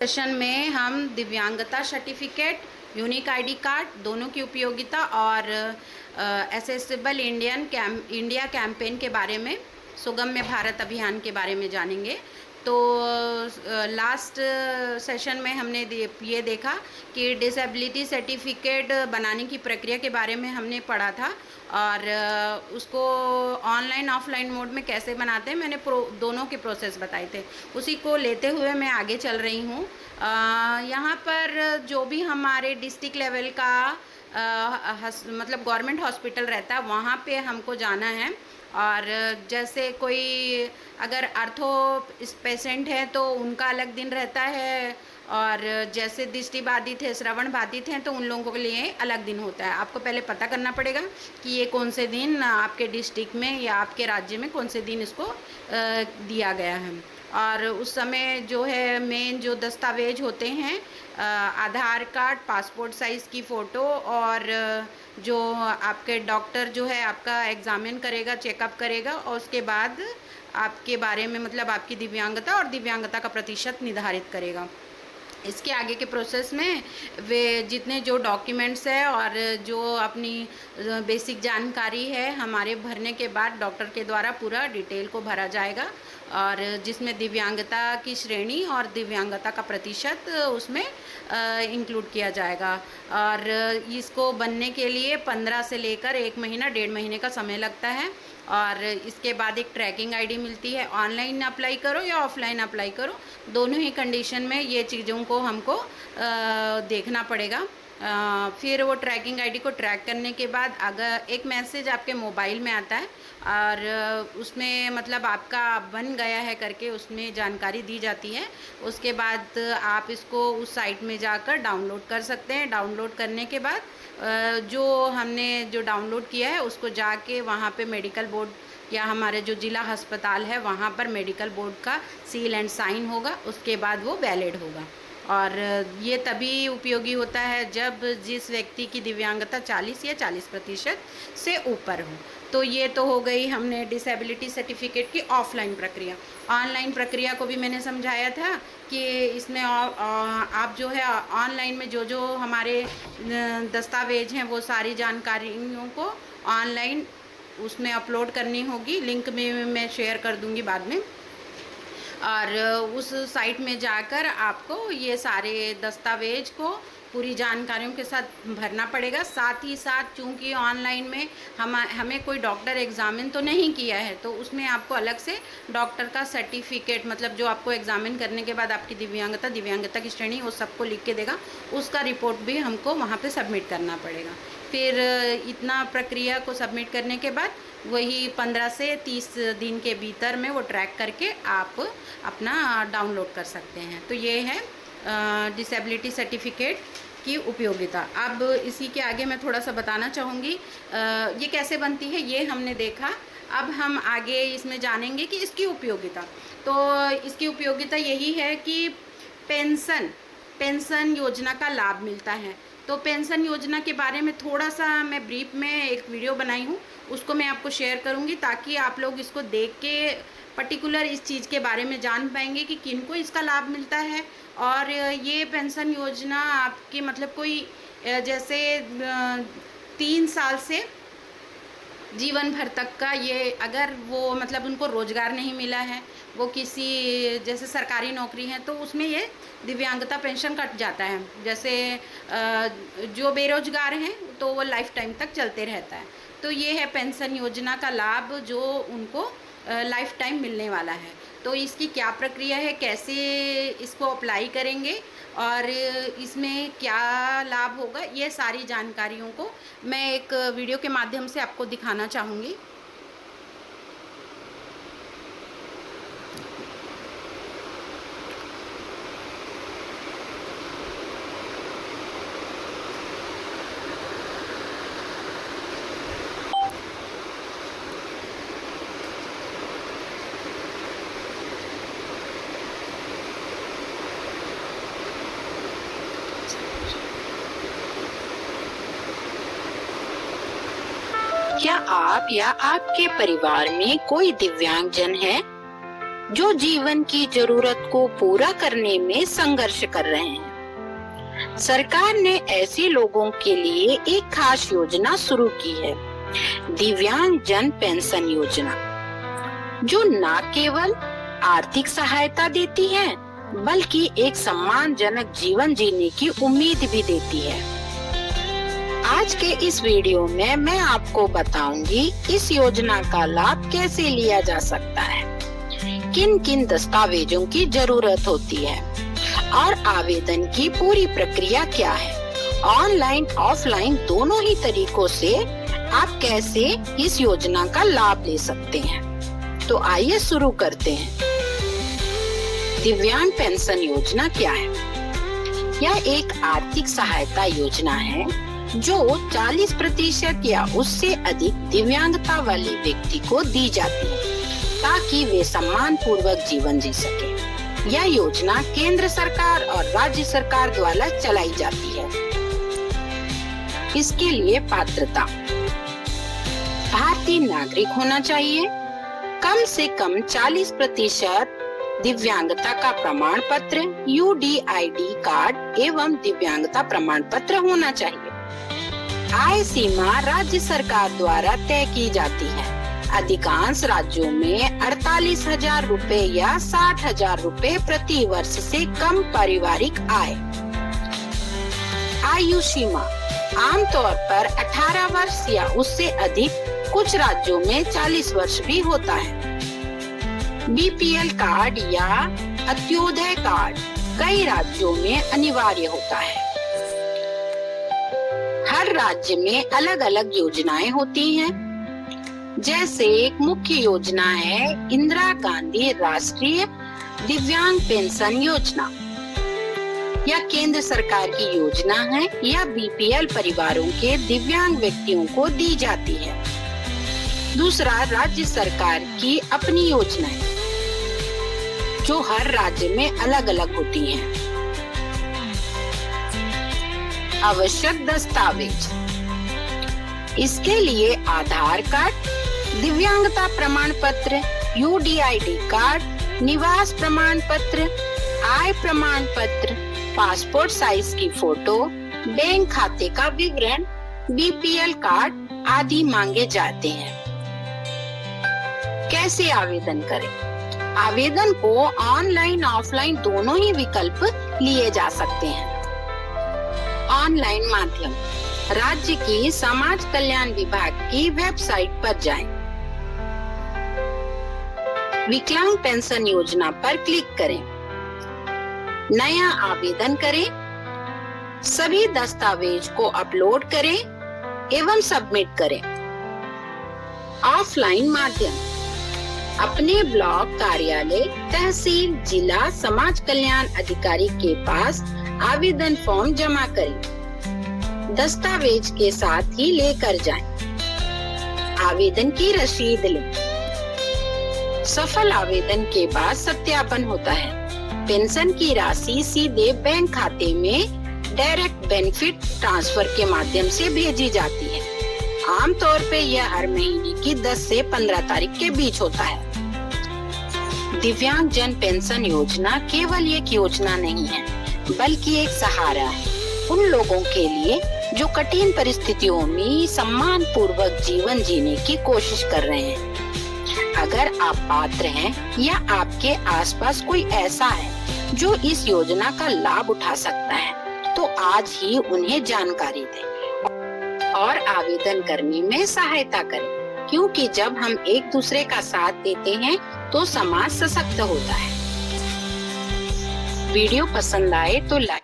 Session में हम दिव्यांगता सर्टिफिकेट, यूनिक आईडी कार्ड दोनों की उपयोगिता और एसेसिबल इंडिया कैंपेन के बारे में, सुगम्य भारत अभियान के बारे में जानेंगे। तो लास्ट सेशन में हमने ये देखा कि डिसेबिलिटी सर्टिफिकेट बनाने की प्रक्रिया के बारे में हमने पढ़ा था और उसको ऑनलाइन ऑफलाइन मोड में कैसे बनाते हैं मैंने दोनों के प्रोसेस बताए थे। उसी को लेते हुए मैं आगे चल रही हूँ। यहाँ पर जो भी हमारे डिस्ट्रिक्ट लेवल का मतलब गवर्नमेंट हॉस्पिटल रहता है वहाँ पे हमको जाना है। और जैसे कोई अगर आर्थो पेशेंट है तो उनका अलग दिन रहता है, और जैसे दृष्टि बाधित है, श्रवण बाधित हैं तो उन लोगों के लिए अलग दिन होता है। आपको पहले पता करना पड़ेगा कि ये कौन से दिन आपके डिस्ट्रिक्ट में या आपके राज्य में कौन से दिन इसको दिया गया है। और उस समय जो है मेन जो दस्तावेज होते हैं आधार कार्ड, पासपोर्ट साइज़ की फ़ोटो, और जो आपके डॉक्टर जो है आपका एग्ज़ामिन करेगा, चेकअप करेगा और उसके बाद आपके बारे में मतलब आपकी दिव्यांगता और दिव्यांगता का प्रतिशत निर्धारित करेगा। इसके आगे के प्रोसेस में वे जितने जो डॉक्यूमेंट्स है और जो अपनी बेसिक जानकारी है हमारे भरने के बाद डॉक्टर के द्वारा पूरा डिटेल को भरा जाएगा, और जिसमें दिव्यांगता की श्रेणी और दिव्यांगता का प्रतिशत उसमें इंक्लूड किया जाएगा। और इसको बनने के लिए 15 से लेकर 1 महीना 1.5 महीने का समय लगता है। और इसके बाद एक ट्रैकिंग आईडी मिलती है। ऑनलाइन अप्लाई करो या ऑफलाइन अप्लाई करो, दोनों ही कंडीशन में ये चीज़ों को हमको देखना पड़ेगा। फिर वो ट्रैकिंग आईडी को ट्रैक करने के बाद अगर एक मैसेज आपके मोबाइल में आता है और उसमें मतलब आपका बन गया है करके उसमें जानकारी दी जाती है। उसके बाद आप इसको उस साइट में जाकर डाउनलोड कर सकते हैं। डाउनलोड करने के बाद जो हमने जो डाउनलोड किया है उसको जाके वहाँ पे मेडिकल बोर्ड या हमारे जो ज़िला अस्पताल है वहाँ पर मेडिकल बोर्ड का सील एंड साइन होगा, उसके बाद वो वैलिड होगा। और ये तभी उपयोगी होता है जब जिस व्यक्ति की दिव्यांगता 40 या 40% से ऊपर हो। तो ये तो हो गई हमने डिसेबिलिटी सर्टिफिकेट की ऑफलाइन प्रक्रिया। ऑनलाइन प्रक्रिया को भी मैंने समझाया था कि इसमें आप जो है ऑनलाइन में जो जो हमारे दस्तावेज हैं वो सारी जानकारियों को ऑनलाइन उसमें अपलोड करनी होगी। लिंक में मैं शेयर कर दूंगी बाद में। और उस साइट में जाकर आपको ये सारे दस्तावेज को पूरी जानकारियों के साथ भरना पड़ेगा। साथ ही साथ चूँकि ऑनलाइन में हमें कोई डॉक्टर एग्ज़ामिन तो नहीं किया है तो उसमें आपको अलग से डॉक्टर का सर्टिफिकेट मतलब जो आपको एग्ज़ामिन करने के बाद आपकी दिव्यांगता की श्रेणी वो सबको लिख के देगा, उसका रिपोर्ट भी हमको वहाँ पे सबमिट करना पड़ेगा। फिर इतना प्रक्रिया को सबमिट करने के बाद वही 15 से 30 दिन के भीतर में वो ट्रैक करके आप अपना डाउनलोड कर सकते हैं। तो ये है डिसेबिलिटी सर्टिफिकेट की उपयोगिता। अब इसी के आगे मैं थोड़ा सा बताना चाहूँगी ये कैसे बनती है, ये हमने देखा। अब हम आगे इसमें जानेंगे कि इसकी उपयोगिता। तो इसकी उपयोगिता यही है कि पेंशन योजना का लाभ मिलता है। तो पेंशन योजना के बारे में थोड़ा सा मैं ब्रीफ में एक वीडियो बनाई हूँ, उसको मैं आपको शेयर करूँगी ताकि आप लोग इसको देख के पर्टिकुलर इस चीज़ के बारे में जान पाएंगे कि किनको इसका लाभ मिलता है। और ये पेंशन योजना आपकी मतलब कोई जैसे 3 साल से जीवन भर तक का, ये अगर वो मतलब उनको रोज़गार नहीं मिला है, वो किसी जैसे सरकारी नौकरी है तो उसमें ये दिव्यांगता पेंशन कट जाता है। जैसे जो बेरोजगार हैं तो वो लाइफ टाइम तक चलते रहता है। तो ये है पेंशन योजना का लाभ जो उनको लाइफ टाइम मिलने वाला है। तो इसकी क्या प्रक्रिया है, कैसे इसको अप्लाई करेंगे और इसमें क्या लाभ होगा, ये सारी जानकारियों को मैं एक वीडियो के माध्यम से आपको दिखाना चाहूँगी। क्या आप या आपके परिवार में कोई दिव्यांगजन है जो जीवन की जरूरत को पूरा करने में संघर्ष कर रहे हैं। सरकार ने ऐसे लोगों के लिए एक खास योजना शुरू की है, दिव्यांग जन पेंशन योजना, जो न केवल आर्थिक सहायता देती है बल्कि एक सम्मानजनक जीवन जीने की उम्मीद भी देती है। आज के इस वीडियो में मैं आपको बताऊंगी इस योजना का लाभ कैसे लिया जा सकता है, किन किन दस्तावेजों की जरूरत होती है और आवेदन की पूरी प्रक्रिया क्या है। ऑनलाइन ऑफलाइन दोनों ही तरीकों से आप कैसे इस योजना का लाभ ले सकते हैं। तो आइए शुरू करते हैं। दिव्यांग पेंशन योजना क्या है? यह एक आर्थिक सहायता योजना है जो 40% या उससे अधिक दिव्यांगता वाले व्यक्ति को दी जाती है ताकि वे सम्मान पूर्वक जीवन जी सके। यह योजना केंद्र सरकार और राज्य सरकार द्वारा चलाई जाती है। इसके लिए पात्रता: भारतीय नागरिक होना चाहिए, कम से कम 40% दिव्यांगता का प्रमाण पत्र, UDID कार्ड एवं दिव्यांगता प्रमाण पत्र होना चाहिए। आय सीमा राज्य सरकार द्वारा तय की जाती है। अधिकांश राज्यों में 48,000 रुपए या 60,000 रुपए प्रति वर्ष से कम पारिवारिक आय। आयु सीमा आमतौर पर 18 वर्ष या उससे अधिक, कुछ राज्यों में 40 वर्ष भी होता है। BPL कार्ड या अंत्योदय कार्ड कई राज्यों में अनिवार्य होता है। हर राज्य में अलग अलग योजनाएं होती हैं। जैसे एक मुख्य योजना है इंदिरा गांधी राष्ट्रीय दिव्यांग पेंशन योजना। यह केंद्र सरकार की योजना है। यह BPL परिवारों के दिव्यांग व्यक्तियों को दी जाती है। दूसरा, राज्य सरकार की अपनी योजनाएं जो हर राज्य में अलग अलग होती हैं। आवश्यक दस्तावेज: इसके लिए आधार कार्ड, दिव्यांगता प्रमाण पत्र, UDID कार्ड, निवास प्रमाण पत्र, आय प्रमाण पत्र, पासपोर्ट साइज की फोटो, बैंक खाते का विवरण, BPL कार्ड आदि मांगे जाते हैं। कैसे आवेदन करें? आवेदन को ऑनलाइन ऑफलाइन दोनों ही विकल्प लिए जा सकते हैं। ऑनलाइन माध्यम: राज्य की समाज कल्याण विभाग की वेबसाइट पर जाएं। विकलांग पेंशन योजना पर क्लिक करें। नया आवेदन करें। सभी दस्तावेज को अपलोड करें एवं सबमिट करें। ऑफलाइन माध्यम: अपने ब्लॉक कार्यालय, तहसील, जिला समाज कल्याण अधिकारी के पास आवेदन फॉर्म जमा करें। दस्तावेज के साथ ही लेकर जाएं। आवेदन की रसीद लें। सफल आवेदन के बाद सत्यापन होता है। पेंशन की राशि सीधे बैंक खाते में डायरेक्ट बेनिफिट ट्रांसफर के माध्यम से भेजी जाती है। आमतौर पे यह हर महीने की 10 से 15 तारीख के बीच होता है। दिव्यांग जन पेंशन योजना केवल एक योजना नहीं है, बल्कि एक सहारा है उन लोगों के लिए जो कठिन परिस्थितियों में सम्मान पूर्वक जीवन जीने की कोशिश कर रहे हैं। अगर आप पात्र हैं या आपके आसपास कोई ऐसा है जो इस योजना का लाभ उठा सकता है, तो आज ही उन्हें जानकारी दें और आवेदन करने में सहायता करें, क्योंकि जब हम एक दूसरे का साथ देते हैं तो समाज सशक्त होता है। वीडियो पसंद आए तो लाइक।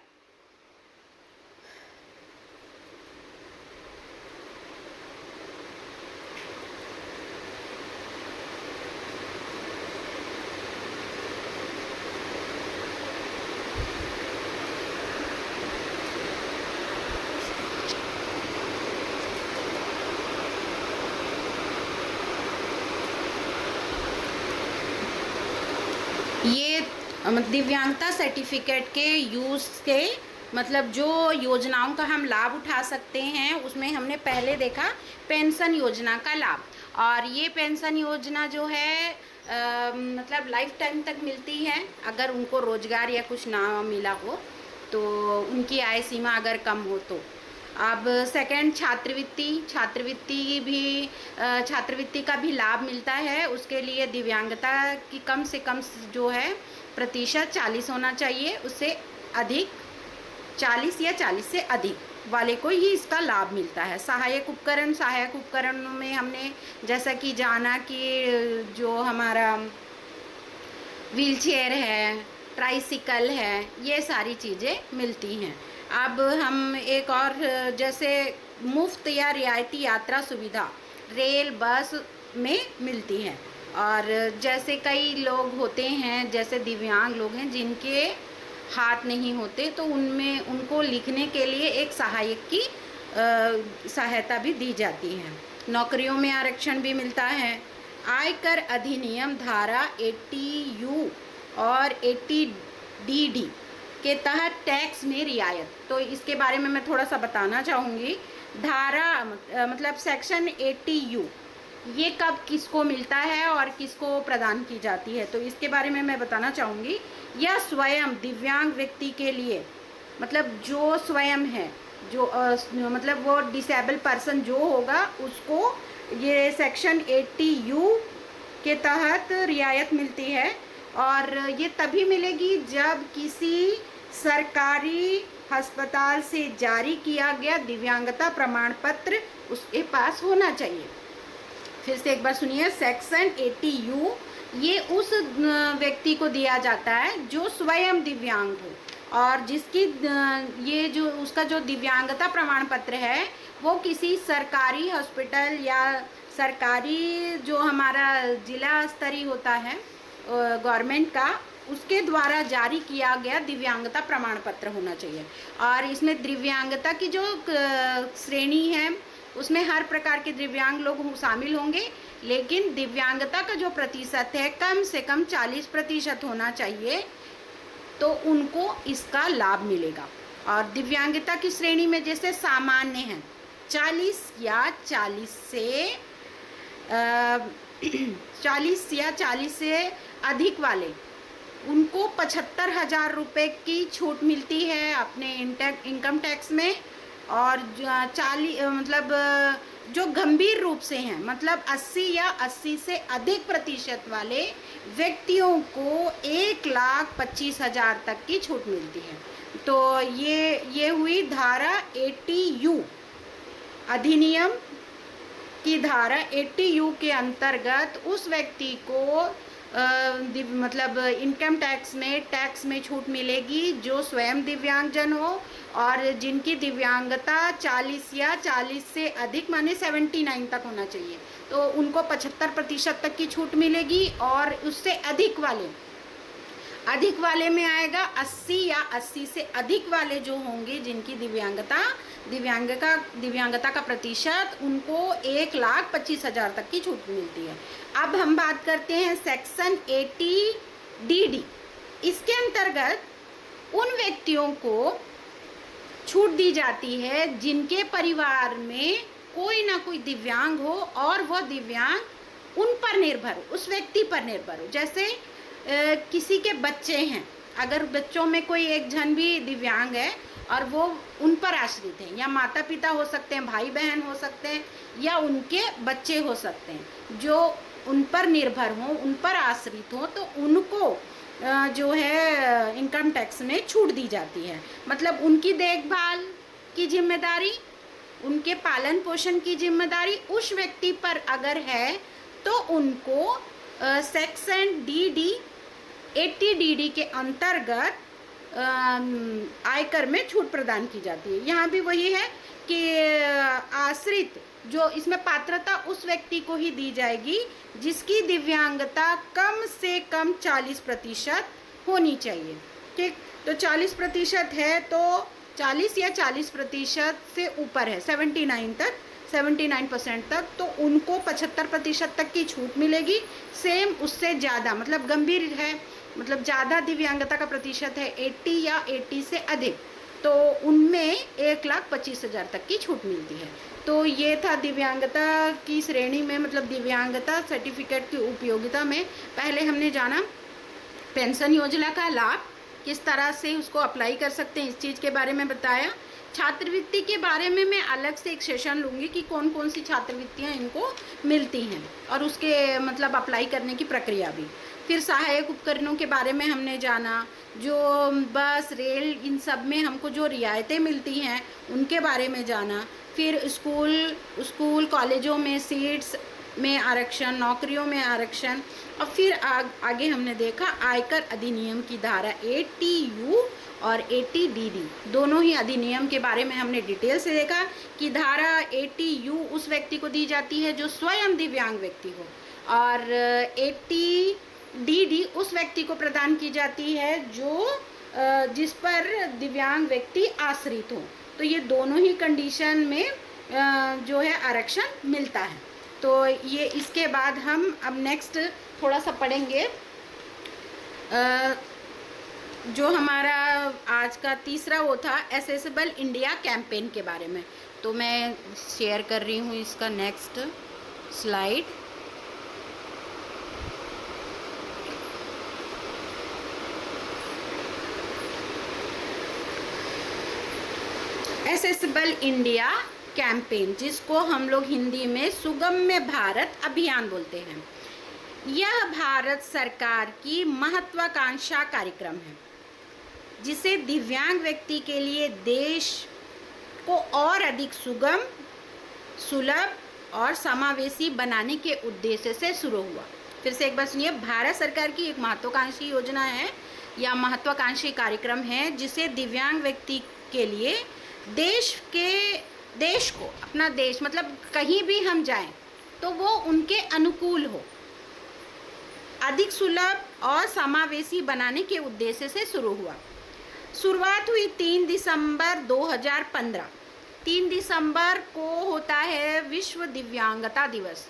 ये दिव्यांगता सर्टिफिकेट के यूज़ के मतलब जो योजनाओं का हम लाभ उठा सकते हैं, उसमें हमने पहले देखा पेंशन योजना का लाभ। और ये पेंशन योजना जो है मतलब लाइफ टाइम तक मिलती है अगर उनको रोज़गार या कुछ ना मिला हो, तो उनकी आय सीमा अगर कम हो तो। अब सेकंड, छात्रवृत्ति भी छात्रवृत्ति का भी लाभ मिलता है। उसके लिए दिव्यांगता की कम से कम जो है प्रतिशत 40 होना चाहिए, उससे अधिक 40 या 40 से अधिक वाले को ही इसका लाभ मिलता है। सहायक उपकरणों में हमने जैसा कि जाना कि जो हमारा व्हीलचेयर है, ट्राइसिकल है, ये सारी चीज़ें मिलती हैं। अब हम एक और, जैसे मुफ्त या रियायती यात्रा सुविधा रेल बस में मिलती है। और जैसे कई लोग होते हैं, जैसे दिव्यांग लोग हैं जिनके हाथ नहीं होते, तो उनमें उनको लिखने के लिए एक सहायक की सहायता भी दी जाती है। नौकरियों में आरक्षण भी मिलता है। आयकर अधिनियम धारा 80U और 80DD के तहत टैक्स में रियायत, तो इसके बारे में मैं थोड़ा सा बताना चाहूँगी। धारा मतलब सेक्शन 80U ये कब किसको मिलता है और किसको प्रदान की जाती है, तो इसके बारे में मैं बताना चाहूँगी। यह स्वयं दिव्यांग व्यक्ति के लिए, मतलब जो स्वयं है, जो मतलब वो डिसेबल पर्सन जो होगा, उसको ये सेक्शन 80U के तहत रियायत मिलती है। और ये तभी मिलेगी जब किसी सरकारी अस्पताल से जारी किया गया दिव्यांगता प्रमाण पत्र उसके पास होना चाहिए। फिर से एक बार सुनिए, सेक्शन 80U ये उस व्यक्ति को दिया जाता है जो स्वयं दिव्यांग हो और जिसकी ये जो उसका जो दिव्यांगता प्रमाण पत्र है वो किसी सरकारी हॉस्पिटल या सरकारी जो हमारा जिला स्तरीय होता है गवर्नमेंट का, उसके द्वारा जारी किया गया दिव्यांगता प्रमाण पत्र होना चाहिए। और इसमें दिव्यांगता की जो श्रेणी है उसमें हर प्रकार के दिव्यांग लोग शामिल होंगे, लेकिन दिव्यांगता का जो प्रतिशत है कम से कम 40% होना चाहिए, तो उनको इसका लाभ मिलेगा। और दिव्यांगता की श्रेणी में जैसे सामान्य हैं 40 या 40 से अधिक वाले, उनको 75,000 रुपये की छूट मिलती है अपने इनकम टैक्स में। और 40 मतलब जो गंभीर रूप से हैं, मतलब 80 या 80 से अधिक प्रतिशत वाले व्यक्तियों को 1,25,000 तक की छूट मिलती है। तो ये हुई धारा 80U अधिनियम की धारा 80U के अंतर्गत उस व्यक्ति को मतलब इनकम टैक्स में छूट मिलेगी जो स्वयं दिव्यांगजन हो और जिनकी दिव्यांगता 40 या 40 से अधिक माने 79 तक होना चाहिए, तो उनको 75% तक की छूट मिलेगी। और उससे अधिक वाले में आएगा 80 या 80 से अधिक वाले जो होंगे जिनकी दिव्यांगता का प्रतिशत, उनको 1,25,000 तक की छूट मिलती है। अब हम बात करते हैं सेक्शन 80DD। इसके अंतर्गत उन व्यक्तियों को छूट दी जाती है जिनके परिवार में कोई ना कोई दिव्यांग हो और वह दिव्यांग उन पर निर्भर हो, उस व्यक्ति पर निर्भर हो। जैसे किसी के बच्चे हैं, अगर बच्चों में कोई एक जन भी दिव्यांग है और वो उन पर आश्रित हैं, या माता पिता हो सकते हैं, भाई बहन हो सकते हैं, या उनके बच्चे हो सकते हैं जो उन पर निर्भर हों, उन पर आश्रित हों, तो उनको जो है इनकम टैक्स में छूट दी जाती है। मतलब उनकी देखभाल की जिम्मेदारी, उनके पालन पोषण की जिम्मेदारी उस व्यक्ति पर अगर है तो उनको सेक्शन 80DD के अंतर्गत आयकर में छूट प्रदान की जाती है। यहाँ भी वही है कि आश्रित जो इसमें पात्रता उस व्यक्ति को ही दी जाएगी जिसकी दिव्यांगता कम से कम 40% होनी चाहिए। ठीक, तो 40% है तो 40 या 40% से ऊपर है 79% तक, तो उनको 75% तक की छूट मिलेगी। सेम उससे ज़्यादा, मतलब गंभीर है, मतलब ज़्यादा दिव्यांगता का प्रतिशत है 80 या 80 से अधिक, तो उनमें 1,25,000 तक की छूट मिलती है। तो ये था दिव्यांगता की श्रेणी में, मतलब दिव्यांगता सर्टिफिकेट की उपयोगिता में पहले हमने जाना पेंशन योजना का लाभ, किस तरह से उसको अप्लाई कर सकते हैं, इस चीज़ के बारे में बताया। छात्रवृत्ति के बारे में मैं अलग से एक सेशन लूँगी कि कौन कौन सी छात्रवृत्तियाँ इनको मिलती हैं और उसके मतलब अप्लाई करने की प्रक्रिया भी। फिर सहायक उपकरणों के बारे में हमने जाना, जो बस रेल इन सब में हमको जो रियायतें मिलती हैं उनके बारे में जाना। फिर स्कूल कॉलेजों में सीट्स में आरक्षण, नौकरियों में आरक्षण। और फिर आगे हमने देखा आयकर अधिनियम की धारा 80U और 80DD दोनों ही अधिनियम के बारे में हमने डिटेल से देखा कि धारा 80U उस व्यक्ति को दी जाती है जो स्वयं दिव्यांग व्यक्ति हो, और 80DD उस व्यक्ति को प्रदान की जाती है जो जिस पर दिव्यांग व्यक्ति आश्रित हो। तो ये दोनों ही कंडीशन में जो है आरक्षण मिलता है। तो ये इसके बाद हम अब नेक्स्ट थोड़ा सा पढ़ेंगे जो हमारा आज का तीसरा वो था एसेसिबल इंडिया कैंपेन के बारे में। तो मैं शेयर कर रही हूँ इसका next slide. Accessible India campaign, जिसको हम लोग हिंदी में सुगम्य भारत अभियान बोलते हैं, यह भारत सरकार की महत्वाकांक्षा कार्यक्रम है जिसे दिव्यांग व्यक्ति के लिए देश को और अधिक सुगम, सुलभ और समावेशी बनाने के उद्देश्य से शुरू हुआ। फिर से एक बार सुनिए, भारत सरकार की एक महत्वाकांक्षी योजना है या महत्वाकांक्षी कार्यक्रम है जिसे दिव्यांग व्यक्ति के लिए देश को, अपना देश मतलब कहीं भी हम जाएं तो वो उनके अनुकूल हो, अधिक सुलभ और समावेशी बनाने के उद्देश्य से शुरू हुआ। शुरुआत हुई 3 दिसंबर 2015। 3 दिसंबर को होता है विश्व दिव्यांगता दिवस।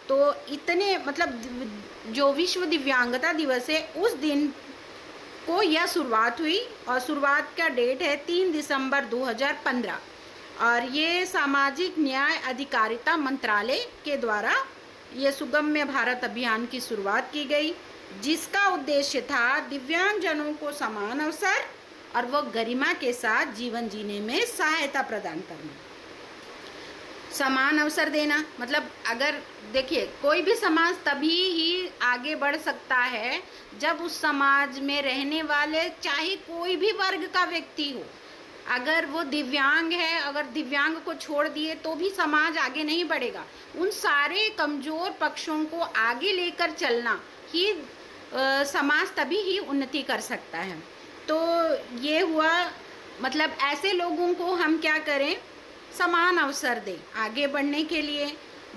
तो इतने मतलब जो विश्व दिव्यांगता दिवस है उस दिन को यह शुरुआत हुई और शुरुआत का डेट है 3 दिसंबर 2015 और ये सामाजिक न्याय अधिकारिता मंत्रालय के द्वारा ये सुगम्य भारत अभियान की शुरुआत की गई, जिसका उद्देश्य था दिव्यांगजनों को समान अवसर और वो गरिमा के साथ जीवन जीने में सहायता प्रदान करना। समान अवसर देना मतलब अगर देखिए कोई भी समाज तभी ही आगे बढ़ सकता है जब उस समाज में रहने वाले चाहे कोई भी वर्ग का व्यक्ति हो, अगर वो दिव्यांग है, अगर दिव्यांग को छोड़ दिए तो भी समाज आगे नहीं बढ़ेगा। उन सारे कमज़ोर पक्षों को आगे लेकर चलना ही समाज तभी ही उन्नति कर सकता है। तो ये हुआ मतलब ऐसे लोगों को हम क्या करें, समान अवसर दें आगे बढ़ने के लिए,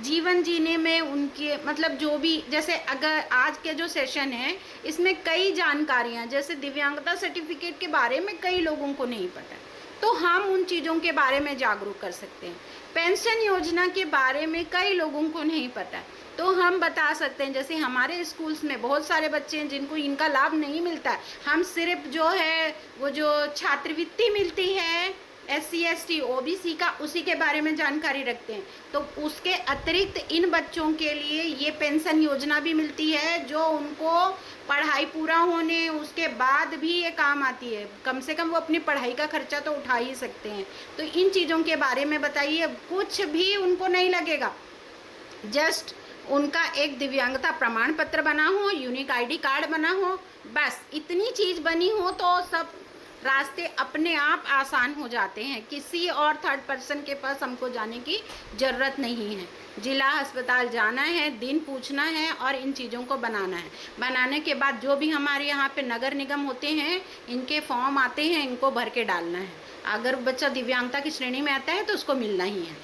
जीवन जीने में उनके मतलब जो भी, जैसे अगर आज के जो सेशन है इसमें कई जानकारियाँ, जैसे दिव्यांगता सर्टिफिकेट के बारे में कई लोगों को नहीं पता है तो हम उन चीज़ों के बारे में जागरूक कर सकते हैं। पेंशन योजना के बारे में कई लोगों को नहीं पता है तो हम बता सकते हैं। जैसे हमारे स्कूल्स में बहुत सारे बच्चे हैं जिनको इनका लाभ नहीं मिलता है, हम सिर्फ जो है वो जो छात्रवृत्ति मिलती है SC ST OBC का, उसी के बारे में जानकारी रखते हैं। तो उसके अतिरिक्त इन बच्चों के लिए ये पेंशन योजना भी मिलती है जो उनको पढ़ाई पूरा होने उसके बाद भी ये काम आती है। कम से कम वो अपनी पढ़ाई का खर्चा तो उठा ही सकते हैं। तो इन चीज़ों के बारे में बताइए, कुछ भी उनको नहीं लगेगा, जस्ट उनका एक दिव्यांगता प्रमाण पत्र बना हो, यूनिक ID कार्ड बना हो, बस इतनी चीज़ बनी हो तो सब रास्ते अपने आप आसान हो जाते हैं। किसी और थर्ड पर्सन के पास हमको जाने की ज़रूरत नहीं है। जिला अस्पताल जाना है, दिन पूछना है और इन चीज़ों को बनाना है। बनाने के बाद जो भी हमारे यहाँ पे नगर निगम होते हैं इनके फॉर्म आते हैं, इनको भर के डालना है। अगर बच्चा दिव्यांगता की श्रेणी में आता है तो उसको मिलना ही है।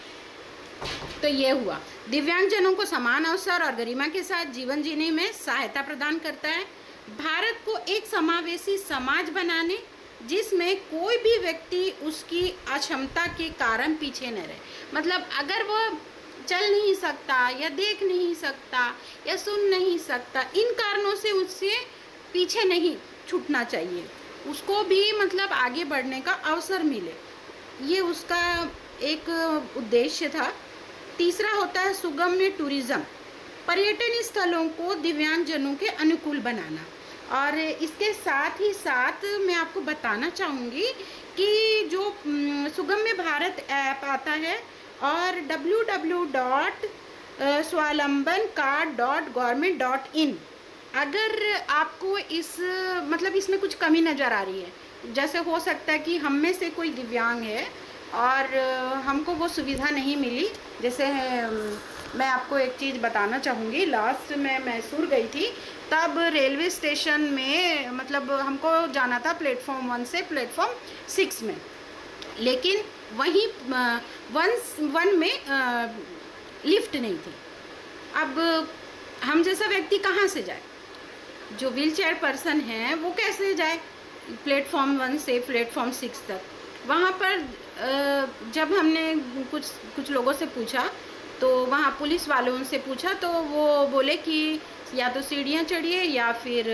तो ये हुआ, दिव्यांगजनों को समान अवसर और गरिमा के साथ जीवन जीने में सहायता प्रदान करता है। भारत को एक समावेशी समाज बनाने जिसमें कोई भी व्यक्ति उसकी अक्षमता के कारण पीछे न रहे। मतलब अगर वो चल नहीं सकता या देख नहीं सकता या सुन नहीं सकता, इन कारणों से उससे पीछे नहीं छूटना चाहिए। उसको भी मतलब आगे बढ़ने का अवसर मिले, ये उसका एक उद्देश्य था। तीसरा होता है सुगम्य टूरिज्म, पर्यटन स्थलों को दिव्यांगजनों के अनुकूल बनाना। और इसके साथ ही साथ मैं आपको बताना चाहूँगी कि जो सुगम्य भारत ऐप आता है और www.swalambangcard.government.in, अगर आपको इस मतलब इसमें कुछ कमी नज़र आ रही है, जैसे हो सकता है कि हम में से कोई दिव्यांग है और हमको वो सुविधा नहीं मिली। जैसे मैं आपको एक चीज़ बताना चाहूँगी, लास्ट मैं मैसूर गई थी, तब रेलवे स्टेशन में मतलब हमको जाना था प्लेटफॉर्म 1 से प्लेटफॉर्म 6 में, लेकिन वहीं 1 में लिफ्ट नहीं थी। अब हम जैसा व्यक्ति कहाँ से जाए, जो व्हीलचेयर पर्सन है वो कैसे जाए प्लेटफॉर्म 1 से प्लेटफॉर्म 6 तक। वहाँ पर जब हमने कुछ लोगों से पूछा, तो वहाँ पुलिस वालों से पूछा, तो वो बोले कि या तो सीढ़ियाँ चढ़िए या फिर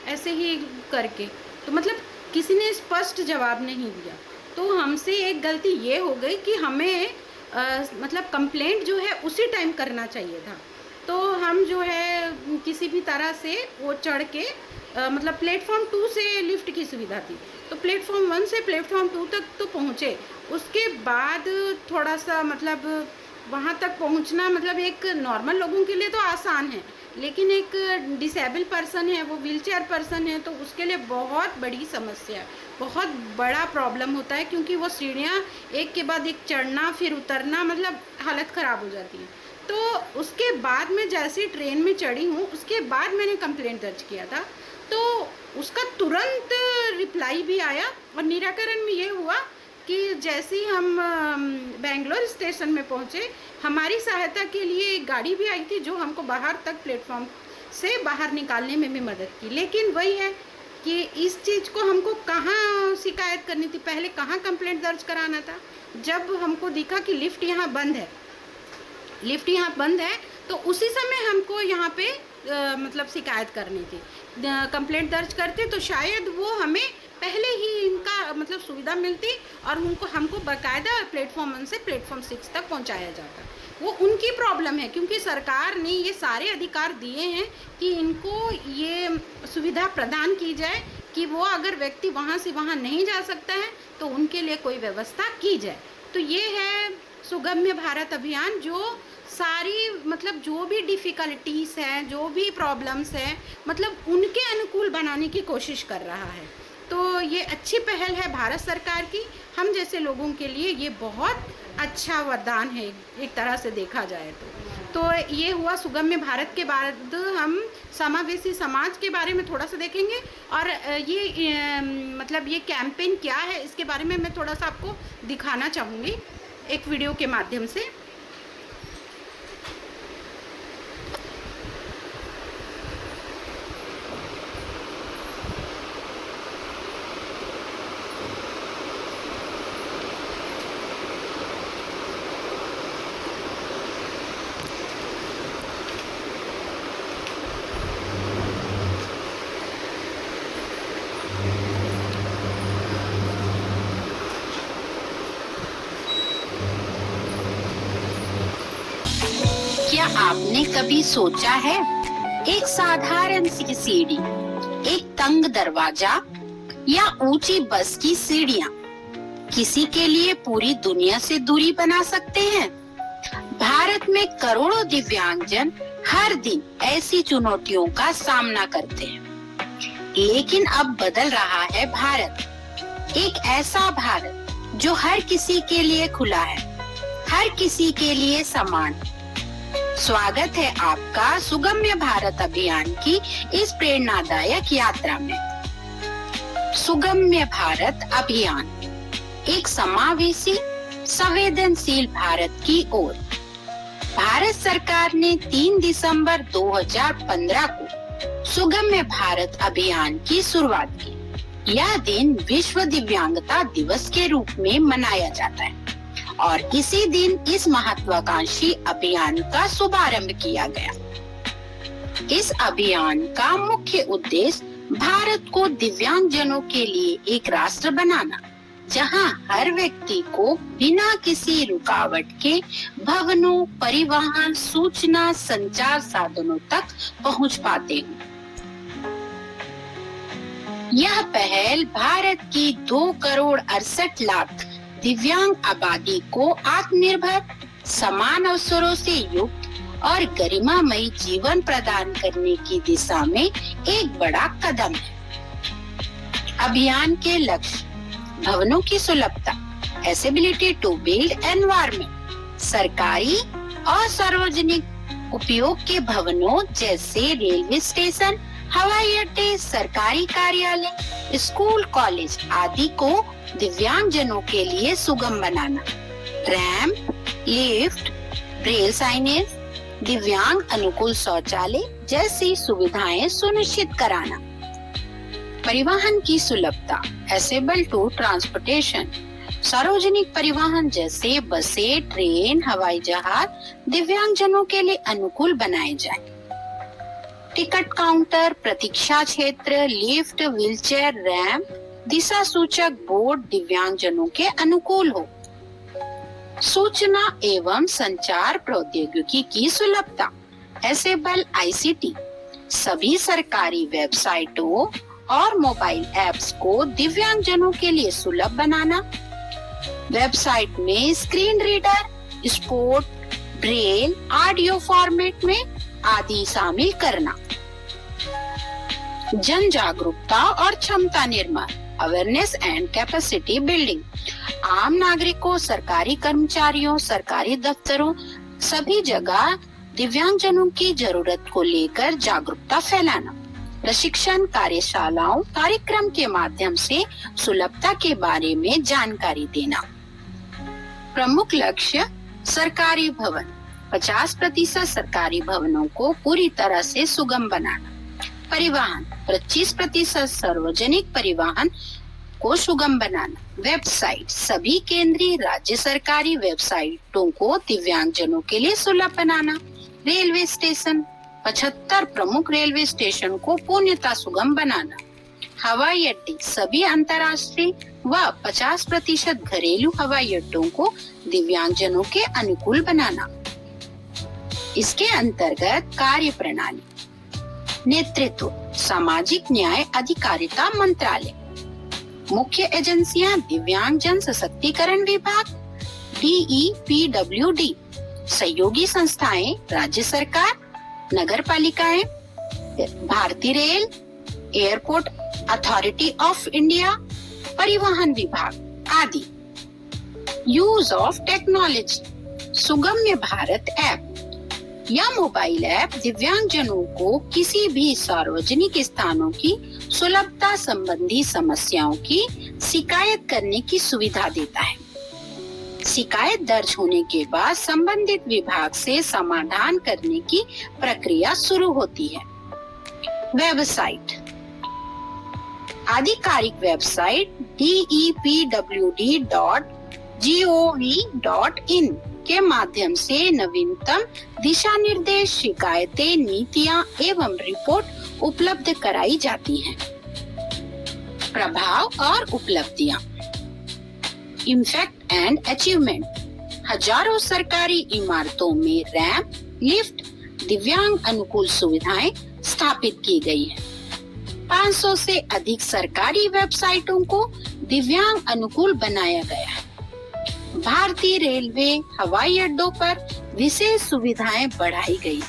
ऐसे ही करके, तो मतलब किसी ने स्पष्ट जवाब नहीं दिया। तो हमसे एक गलती ये हो गई कि हमें मतलब कंप्लेंट जो है उसी टाइम करना चाहिए था। तो हम जो है किसी भी तरह से वो चढ़ के मतलब प्लेटफॉर्म 2 से लिफ्ट की सुविधा थी, तो प्लेटफॉर्म 1 से प्लेटफॉर्म 2 तक तो पहुँचे। उसके बाद थोड़ा सा मतलब वहाँ तक पहुँचना मतलब एक नॉर्मल लोगों के लिए तो आसान है, लेकिन एक डिसेबल पर्सन है, वो व्हीलचेयर पर्सन है, तो उसके लिए बहुत बड़ी समस्या है, बहुत बड़ा प्रॉब्लम होता है, क्योंकि वो सीढ़ियाँ एक के बाद एक चढ़ना फिर उतरना, मतलब हालत ख़राब हो जाती है। तो उसके बाद मैं जैसे ट्रेन में चढ़ी हूँ, उसके बाद मैंने कंप्लेंट दर्ज किया था, तो उसका तुरंत रिप्लाई भी आया और निराकरण में ये हुआ कि जैसे ही हम बेंगलोर स्टेशन में पहुँचे, हमारी सहायता के लिए एक गाड़ी भी आई थी जो हमको बाहर तक प्लेटफॉर्म से बाहर निकालने में भी मदद की। लेकिन वही है कि इस चीज़ को हमको कहाँ शिकायत करनी थी, पहले कहाँ कंप्लेंट दर्ज कराना था। जब हमको दिखा कि लिफ्ट यहाँ बंद है, तो उसी समय हमको यहाँ पे मतलब शिकायत करनी थी। कंप्लेंट दर्ज करते तो शायद वो हमें पहले ही इनका मतलब सुविधा मिलती और हमको बाकायदा प्लेटफॉर्म 1 से प्लेटफॉर्म 6 तक पहुंचाया जाता। वो उनकी प्रॉब्लम है, क्योंकि सरकार ने ये सारे अधिकार दिए हैं कि इनको ये सुविधा प्रदान की जाए कि वो अगर व्यक्ति वहाँ से वहाँ नहीं जा सकता है तो उनके लिए कोई व्यवस्था की जाए। तो ये है सुगम्य भारत अभियान, जो सारी मतलब जो भी डिफ़िकल्टीज़ हैं, जो भी प्रॉब्लम्स हैं, मतलब उनके अनुकूल बनाने की कोशिश कर रहा है। तो ये अच्छी पहल है भारत सरकार की, हम जैसे लोगों के लिए ये बहुत अच्छा वरदान है एक तरह से देखा जाए तो ये हुआ सुगम्य भारत के बाद हम समावेशी समाज के बारे में थोड़ा सा देखेंगे, और ये मतलब ये कैंपेन क्या है इसके बारे में मैं थोड़ा सा आपको दिखाना चाहूँगी एक वीडियो के माध्यम से। क्या आपने कभी सोचा है, एक साधारण सी सीढ़ी, एक तंग दरवाजा या ऊंची बस की सीढ़ियाँ किसी के लिए पूरी दुनिया से दूरी बना सकते हैं? भारत में करोड़ों दिव्यांगजन हर दिन ऐसी चुनौतियों का सामना करते हैं, लेकिन अब बदल रहा है भारत, एक ऐसा भारत जो हर किसी के लिए खुला है, हर किसी के लिए समान। स्वागत है आपका सुगम्य भारत अभियान की इस प्रेरणादायक यात्रा में। सुगम्य भारत अभियान एक समावेशी संवेदनशील भारत की ओर। भारत सरकार ने 3 दिसंबर 2015 को सुगम्य भारत अभियान की शुरुआत की। यह दिन विश्व दिव्यांगता दिवस के रूप में मनाया जाता है और इसी दिन इस महत्वाकांक्षी अभियान का शुभारंभ किया गया। इस अभियान का मुख्य उद्देश्य भारत को दिव्यांगजनों के लिए एक राष्ट्र बनाना, जहां हर व्यक्ति को बिना किसी रुकावट के भवनों, परिवहन, सूचना, संचार साधनों तक पहुंच पाते हैं। यह पहल भारत की 2,68,00,000 दिव्यांग आबादी को आत्मनिर्भर, समान अवसरों से युक्त और गरिमामयी जीवन प्रदान करने की दिशा में एक बड़ा कदम है। अभियान के लक्ष्य: भवनों की सुलभता, एसेबिलिटी टू बिल्ड एनवायरनमेंट, सरकारी और सार्वजनिक उपयोग के भवनों जैसे रेलवे स्टेशन, हवाई अड्डे, सरकारी कार्यालय, स्कूल, कॉलेज आदि को दिव्यांगजनों के लिए सुगम बनाना, रैंप, लिफ्ट, ब्रेल साइनेज, दिव्यांग अनुकूल शौचालय जैसी सुविधाएं सुनिश्चित कराना। परिवहन की सुलभता, एसेबल टू ट्रांसपोर्टेशन, सार्वजनिक परिवहन जैसे बसें, ट्रेन, हवाई जहाज दिव्यांगजनों के लिए अनुकूल बनाए जाएं। टिकट काउंटर, प्रतीक्षा क्षेत्र, लिफ्ट, व्हीलचेयर, रैंप, दिशा सूचक बोर्ड दिव्यांगजनों के अनुकूल हो। सूचना एवं संचार प्रौद्योगिकी की सुलभता, एसेबल आईसीटी, सभी सरकारी वेबसाइटों और मोबाइल ऐप्स को दिव्यांगजनों के लिए सुलभ बनाना। वेबसाइट में screen reader, sport, Braille, audio format में आदि शामिल करना। जन जागरूकता और क्षमता निर्माण, अवेयरनेस एंड कैपेसिटी बिल्डिंग, आम नागरिकों, सरकारी कर्मचारियों, सरकारी दफ्तरों, सभी जगह दिव्यांगजनों की जरूरत को लेकर जागरूकता फैलाना। प्रशिक्षण कार्यशालाओं, कार्यक्रम के माध्यम से सुलभता के बारे में जानकारी देना। प्रमुख लक्ष्य: सरकारी भवन, 50% सरकारी भवनों को पूरी तरह से सुगम बनाना। परिवहन, 25% सार्वजनिक परिवहन को सुगम बनाना। वेबसाइट, सभी केंद्रीय राज्य सरकारी वेबसाइटों को दिव्यांगजनों के लिए सुलभ बनाना। रेलवे स्टेशन, 75 प्रमुख रेलवे स्टेशन को पूर्णतः सुगम बनाना। हवाई अड्डे, सभी अंतर्राष्ट्रीय व 50% घरेलू हवाई अड्डों को दिव्यांगजनों के अनुकूल बनाना। इसके अंतर्गत कार्य प्रणाली, नेतृत्व, सामाजिक न्याय अधिकारिता मंत्रालय, मुख्य एजेंसियां दिव्यांग जन सशक्तिकरण विभाग, DEPWD, सहयोगी संस्थाएं राज्य सरकार, नगर पालिकाएं, भारतीय rail, airport authority of India, परिवहन विभाग आदि। Use of technology, Sugamya Bharat app या मोबाइल ऐप दिव्यांगजनों को किसी भी सार्वजनिक स्थानों की सुलभता संबंधी समस्याओं की शिकायत करने की सुविधा देता है। शिकायत दर्ज होने के बाद संबंधित विभाग से समाधान करने की प्रक्रिया शुरू होती है। वेबसाइट, आधिकारिक वेबसाइट depwd.gov.in के माध्यम से नवीनतम दिशा निर्देश, शिकायतें, नीतियां एवं रिपोर्ट उपलब्ध कराई जाती हैं। प्रभाव और उपलब्धियां, इम्पैक्ट एंड अचीवमेंट, हजारों सरकारी इमारतों में रैंप, लिफ्ट, दिव्यांग अनुकूल सुविधाएं स्थापित की गई है। 500 से अधिक सरकारी वेबसाइटों को दिव्यांग अनुकूल बनाया गया है। भारतीय रेलवे, हवाई अड्डों पर विशेष सुविधाएं बढ़ाई गई।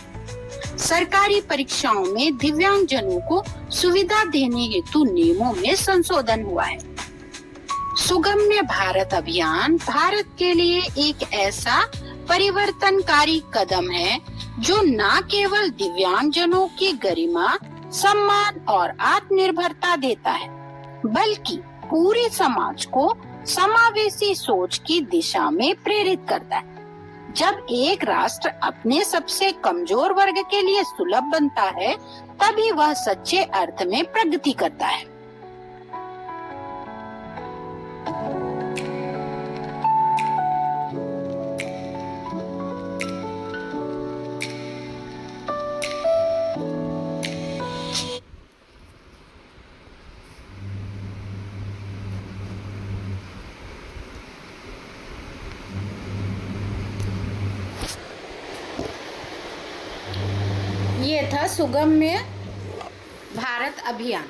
सरकारी परीक्षाओं में दिव्यांगजनों को सुविधा देने हेतु नियमों में संशोधन हुआ है। सुगम्य भारत अभियान भारत के लिए एक ऐसा परिवर्तनकारी कदम है जो न केवल दिव्यांगजनों की गरिमा, सम्मान और आत्मनिर्भरता देता है, बल्कि पूरे समाज को समावेशी सोच की दिशा में प्रेरित करता है। जब एक राष्ट्र अपने सबसे कमजोर वर्ग के लिए सुलभ बनता है, तभी वह सच्चे अर्थ में प्रगति करता है। ये था सुगम्य भारत अभियान।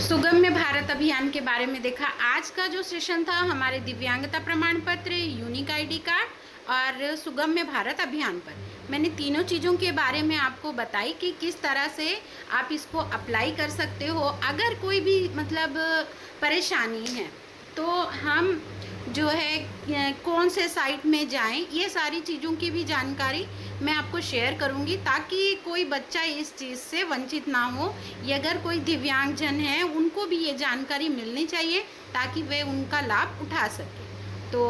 सुगम्य भारत अभियान के बारे में देखा। आज का जो सेशन था हमारे दिव्यांगता प्रमाण पत्र, यूनिक आईडी कार्ड और सुगम्य भारत अभियान पर, मैंने तीनों चीज़ों के बारे में आपको बताई कि किस तरह से आप इसको अप्लाई कर सकते हो। अगर कोई भी मतलब परेशानी है तो हम जो है कौन से साइट में जाएं, ये सारी चीज़ों की भी जानकारी मैं आपको शेयर करूंगी ताकि कोई बच्चा इस चीज़ से वंचित ना हो। या अगर कोई दिव्यांगजन है उनको भी ये जानकारी मिलनी चाहिए ताकि वे उनका लाभ उठा सके। तो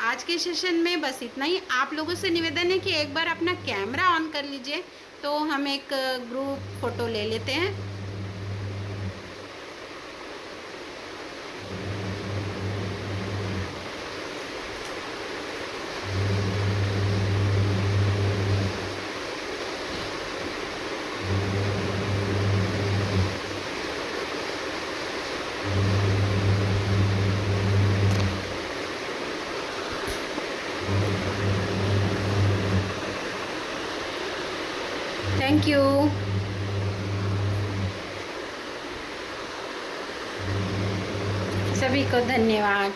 आज के सेशन में बस इतना ही। आप लोगों से निवेदन है कि एक बार अपना कैमरा ऑन कर लीजिए तो हम एक ग्रुप फ़ोटो ले लेते हैं। Thank you. सभी को धन्यवाद।